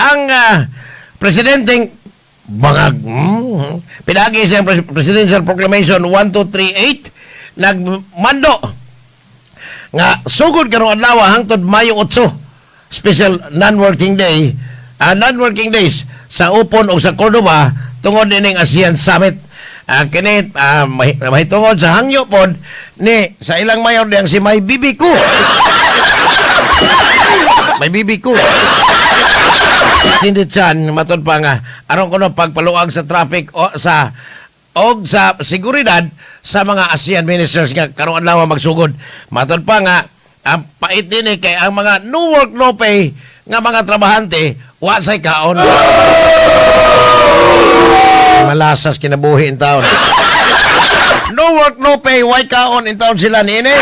ang presidenteng bangag pinagi siyang Presidential Proclamation 1238 nagmando nga sugod karong adlaw hangtod Mayo 8 special non-working days sa Upon o sa Cordoba tungod ining ASEAN Summit. Kini mahitungod sa hangyo pod ni sa ilang mayor diyang si May Bibiku. May Bibiku. Hindi dyan, matod pa nga, aron ko na pagpaluag sa traffic o sa seguridad sa mga ASEAN ministers nga karong adlaw magsugod. Matod pa nga, ang pait din kay ang mga no work no pay nga mga trabahante, wasay kaon. Malasas kinabuhi in taon. No work no pay, way kaon in taon sila nini.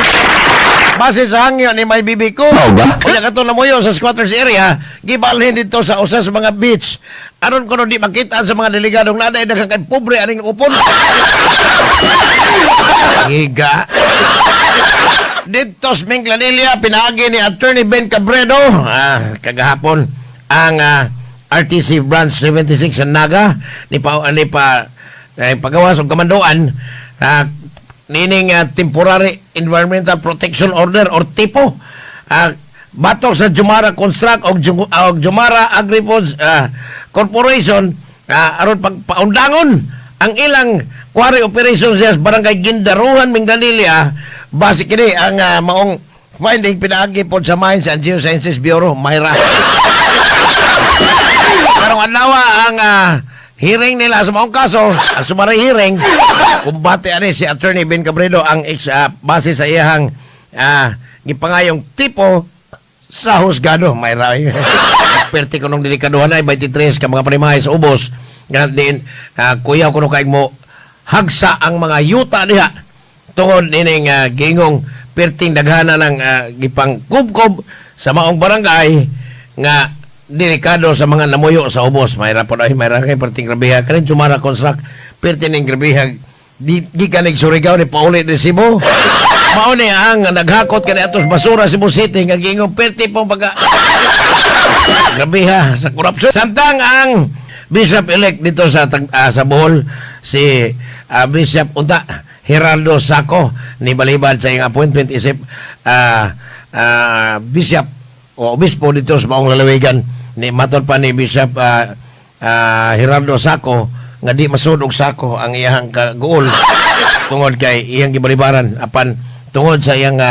Base sa hangyo ni May Bibiku. Kaya kato na mo yun sa squatters area, gibalhin dito sa usa sa mga beach. Aron ko no di makita sa mga delegadong naday daghang pobre aning upon. Giga. Dito sa Minglanilla, pinagi ni Attorney Ben Cabredo, kagahapon, ang RTC Branch 76 sa Naga, pagawas o kamandoan, nining Temporary Environmental Protection Order or TIPO, batok sa Jumara Construct o Jumara Agri-Foods Corporation, aron pagpaundangon ang ilang quarry operations sa Barangay Gindaruhan, Minglanilla, base kini ang maong finding pinaagi po sa Mines and Geosciences Bureau, Myra. Karong adlaw ang hearing nila sa maong kaso, ang sumaray hearing, kumbate ani si Attorney Ben Cabredo ang base sa iyang gipangayong tipo sa husgado, Myra. Perti ko nung delikaduhan ay 23 ka mga panimahay sa ubos. Ganun din, kuya ko nung kaig mo hagsa ang mga yuta diha tungod nining gingong perting daghana ng gipang kubkob sa maong barangay nga delikado sa mga namuyo sa ubos. Mayra po ay mayra kay perting grabiha kanin Jumara Construct perting ning grabiha di ka nagsurigaw ni Pauli de Cebu. Mao ni ang naghakot kani atos basura Cebu City nga gingong perti pong pagka grabiha sa korupsyon. Samtang ang Bishop-elect dito sa Bohol si Bishop Unta Geraldo Saco ni balibad sa iyang appointment isip Bishop o Obispo dito sa maong lalawigan ni matod pa ni Bishop Geraldo Saco nga di masud og sako ang iyang kaguol tungod kay iyang gibalibaran apan tungod sa iyang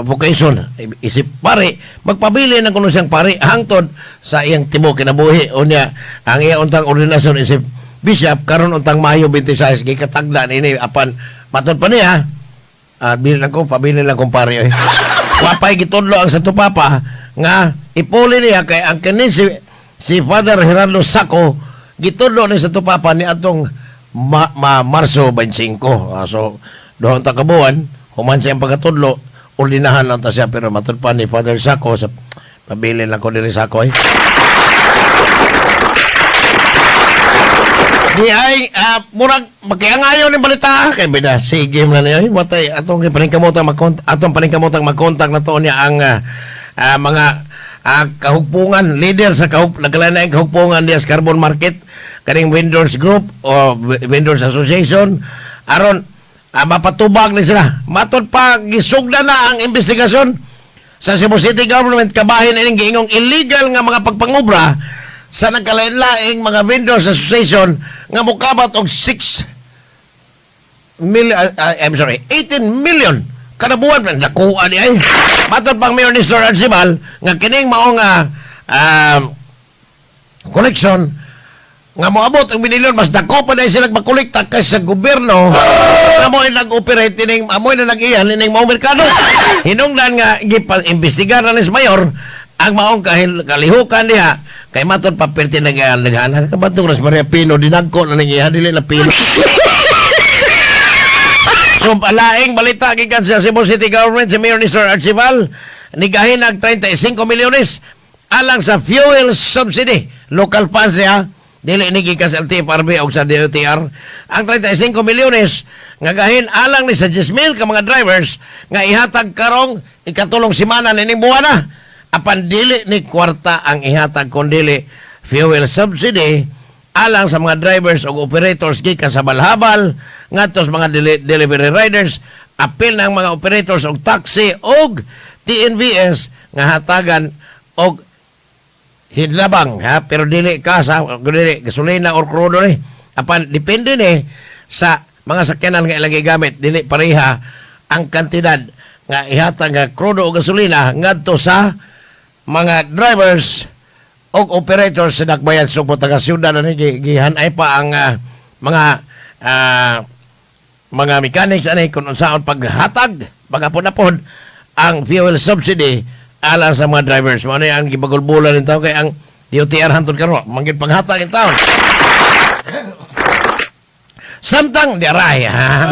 vocation isip pare magpabili ng kuno siyang pare hangtod sa iyang tibuok kinabuhi unya ang iyang untang ordinasyon isip Bishop karon untang Mayo 26 gikatagda nini apan matod pa niya pabili lang kong pare wapay gitudlo ang Santo Papa nga ipuli niya kay ang kanin si Father Gerardo Saco gitudlo ni Santo Papa ni atong Marso 25 so doon ta kabuan human siyang pagkatudlo, ordinahan lang ta siya, pero matod pa ni Father Saco, sa pabili lang ko diri Saco, Di ay, murag, magkayangayon ng balita, kay bida, sige mo na niya, watay, atong paningkamotang magkontak na to niya ang mga kahugpungan, leader sa nagkalain kahugpungan niya sa Carbon Market, kaning Vendors Group, o Vendors Association, aron, mapatubag ni sila. Matod pa, gisugda na ang investigasyon sa Cebu City Government kabahin ining giingong illegal nga mga pagpangubra sa nagkalain-laing mga Vendors Association nga mukabat og 18 million kada buwan nakuha ni ay. Matod pang Mayor ni Sir Archibald nga kining maong collection nga moabot ang binilyon mas dako pa dahil sila magkolekta kasi sa gobyerno nga mo nag-operate ning amoy na nag-iyan ning maong merkado hinungdan nga imbestigar na ni Mayor ang maong kalihukan niya kay matod pa perti nag-iyan kabatong Ros Maria Pino dinagko na nangyayari dili na Pino so palaing balita gikan sa Cebu City Government si Mayor ni Sir Archibald nigahin ang 35 milyones alang sa fuel subsidy local funds niya dili ni gikan sa LTFRB o sa DOTR ang 35 milyones nga gahin alang ni sa 10,000 ka mga drivers nga ihatag karong ikatulong semana nining buwan na apan dili ni kwarta ang ihatag kun dili fuel subsidy alang sa mga drivers o operators gikan sa balhabal ngadto sa mga delivery riders, apil ng mga operators og taxi og TNVS nga hatagan og hinlabang ha, pero dili ka sa dili gasolina or crudo ni apan depende ni sa mga sakyanan nga ilang gigamit, dili pareha ang kantidad nga ihatag nga crudo o gasolina ngadto sa mga drivers o operators sa nagbayad sa taga syudad na gihanay pa ang mga mechanics ani kung unsaon paghatag pagapon-apon ang fuel subsidy alang sa mga drivers. Mo ani ang gibagulbulan ng tao kay ang DOTR hantod karon manggid paghatag in taon. Samtang diaray ha.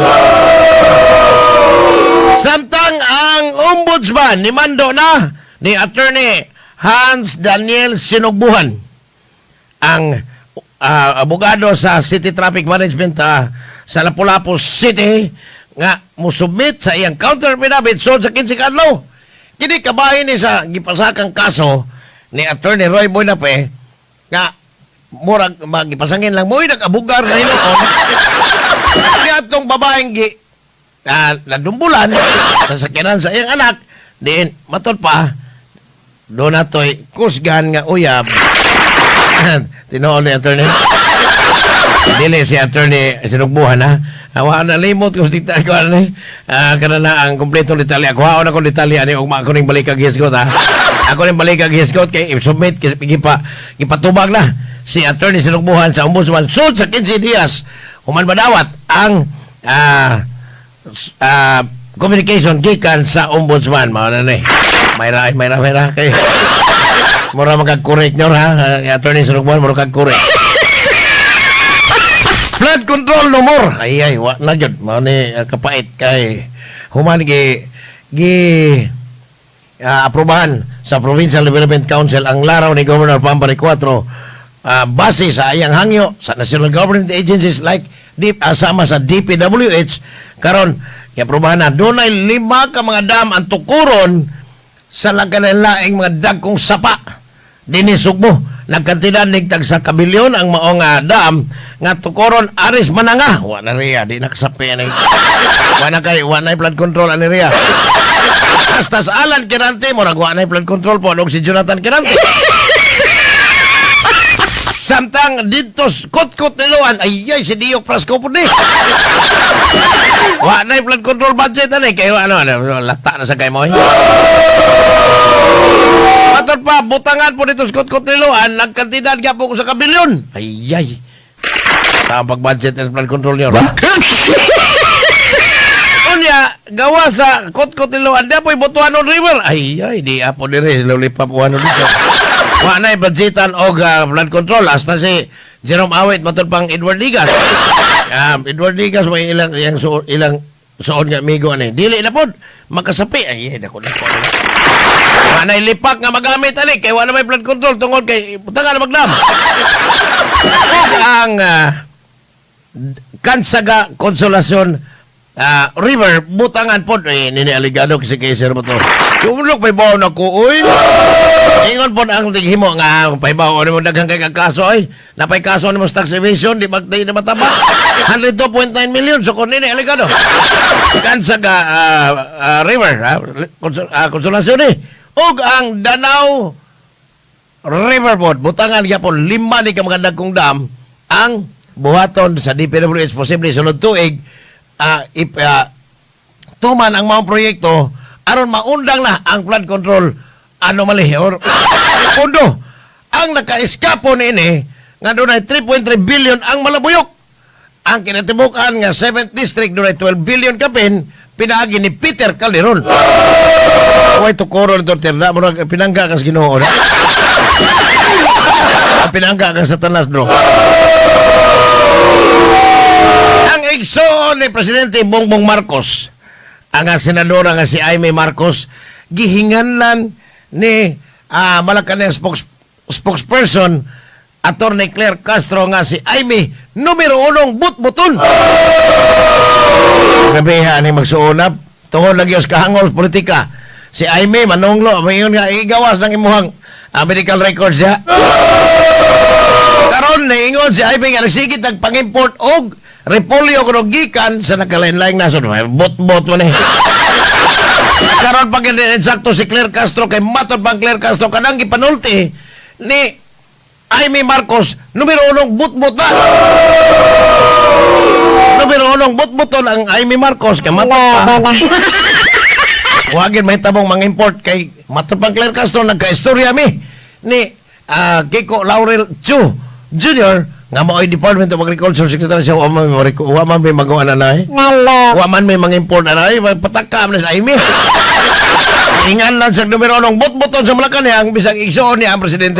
Samtang ang ombudsman ni mando na ni Attorney Hans Daniel Sinugbuhan, ang abogado sa City Traffic Management sa Lapu-Lapu City, nga musubmit sa iyang counter affidavit so sa 15 kadlaw. Kini kabahin ni sa gipasakang kaso ni Attorney Roy Buenape nga murag magipasangin lang mo nag-abugar na hinuon. Ni atong babaeng nadumbulan sa sakyanan sa iyang anak, diin matod pa doon nato'y kusgan nga uyab. Tinoon ni Attorney. Dili si Attorney Sinugbuhan ha. Hawa na limot kung detalye ko ano kana na ang kompletong detalye. Ako haon akong detalye ani ug ako ning balik kag hisgot ha. Ako ning balik kag hisgot kay i-submit gipatubag na si Attorney Sinugbuhan sa ombudsman sud sa 15 dias human madawat ang communication gikan sa ombudsman mao na ni. Mayra kay mura magag-correct nyo ha. Attorney Sinugbuhan mura kag-correct. Flood control no more. Ay wa na gyud mao ni kapait kay human aprobahan sa Provincial Development Council ang laraw ni Governor Pampari 4 base sa ayang hangyo sa national government agencies like sama sa DPWH karon i-aprobahan na dunay 5 ka mga dam ang tukuron sa laing mga dagkong sapa dinhi Sugbo. Nagkantidad nigtag sa kabilyon ang maong dam nga tukoron aris mananga wa na riya di nakasapi ani wa na flood control ani riya hasta sa Alan Kirante murag wa na flood control po og si Jonathan Kirante. Samtang dito kot-kot niluan ay si Diok Prasco po ni wa na flood control budget ani kay ano lata na sa kay mo Matod pa, butangan po dito sa kot-kot niluan, nagkantidad ka po sa kabilyon. Ay. Saan pag-budget and flood control nyo? Unya, gawa sa kot-kot niluan, di apo'y Butuanon River. Ay, di apo dire, lulipap Butuanon dito. Wa na budgetan o flood control. Hasta si Jerome Awit, matod pang Edward Digas. Edward Digas, may ilang suon nga amigo ani. Dili na po, makasapi. Ay, dako. Manay lipak nga magamit ani kay wala may flood control tungod kay butangan na magdam. Ang Kansaga Consolacion River butangan pod nini aligado kasi kay sir mo to. Kumulok may bawo na ko uy. Ingon pod ang tighimo nga pay bawo mo daghang kay kaso ay napay kaso ni mo tax evasion di bagtay na mataba. 102.9 million so kon nini aligado. Kansaga River Consolacion ni ug ang Danau Riverboat butangan gyapon 5 ni ka mga dagkong dam ang buhaton sa DPWH posible sunod tuig tuman ang maong proyekto aron maundang na ang flood control anomaly or pundo ang naka-eskapo niini nga dunay 3.3 billion ang malabuyok ang kinatibukan nga 7th district dunay 12 billion kapin pinaagi ni Peter Calderon. Huwag tukoron ito, Terda. Murag pinangga ka sa Ginoo. Pinangga ka sa tanas, bro. Ang igsoon ni Presidente Bongbong Marcos, ang senadora nga si Aimee Marcos, gihinganlan ni Malacanang spokesperson Attorney Claire Castro nga si Aimee numero 1 but-buton. Gabiha ni magsuunap tungod lagi sa kahangol politika si Aimee manunglo mayon nga igawas ng imuhang medical records ya. Karon niingon si Aimee nga nagsigit ang pang-import og repolyo kuno gikan sa nakalain-laing nasod. Bot-bot man eh. Karon pag insakto si Claire Castro kay matod pang Claire Castro kanang gipanulti ni Aimee Marcos numero 1 butbut na. Numero 1 butbuton ang Aimee Marcos kay matod pa. Wagin may tabong mang-import kay matod pang Claire Castro nagka-istorya mi ni Kiko Laurel Chu Jr. nga mao'y Department of Agriculture Secretary siya wa man may magawa na nahi. Wa man may mang-import na nahi. Patakam na sa Aimee. Ingan lang sa numero 1 butbuton sa Malacanang bisag igsoon niya ang presidente.